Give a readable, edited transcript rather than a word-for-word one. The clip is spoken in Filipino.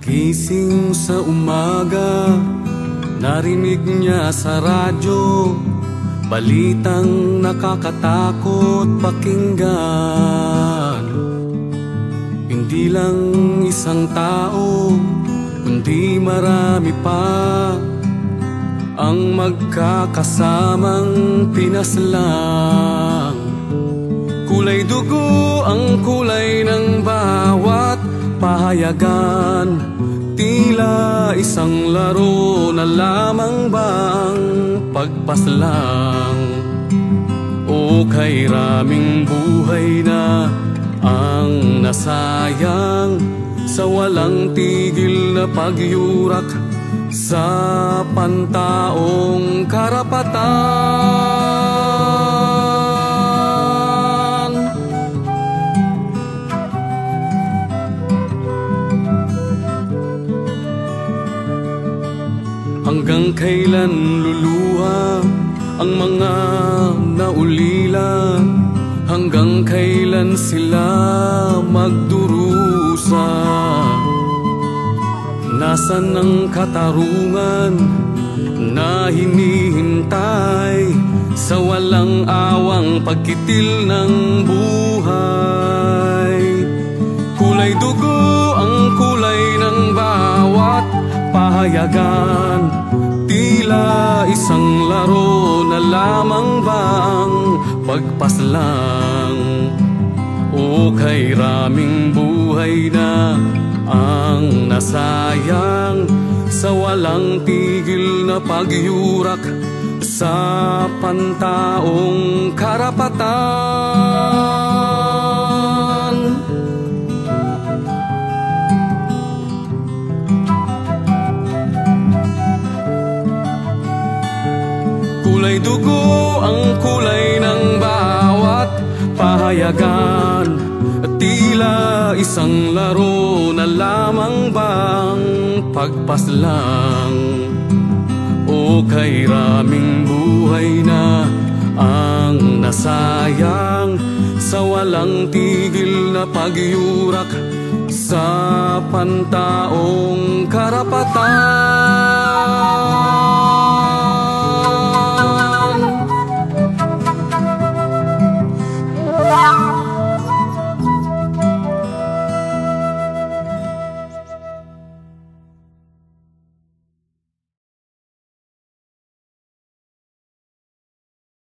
Gising sa umaga, narinig niya sa radyo balitang nakakatakot pakinggan. Hindi lang isang tao, kundi marami pa ang magkakasamang pinaslang. Kulay dugo ang kulay ng bawat pahayagan, tila isang laro na lamang bang pagpaslang. O kay raming buhay na ang nasayang sa walang tigil na pagyurak sa pantaong karapatan. Hanggang kailan luluha ang mga naulila? Hanggang kailan sila magdurusa? Nasaan ang katarungan na hinihintay sa walang awang pagkitil ng buhay? Kulay dugo ang kulay ng bawat pahayagan, tila isang laro na lamang bang pagpaslang. O kay raming buhay na ang nasayang sa walang tigil na pagyurak sa pantaong karapatan. Kulay dugo ang kulay ng bawat pahayagan, tila isang laro na lamang bang pagpaslang. O kay raming buhay na ang nasayang sa walang tigil na pagyurak sa pantaong karapatan.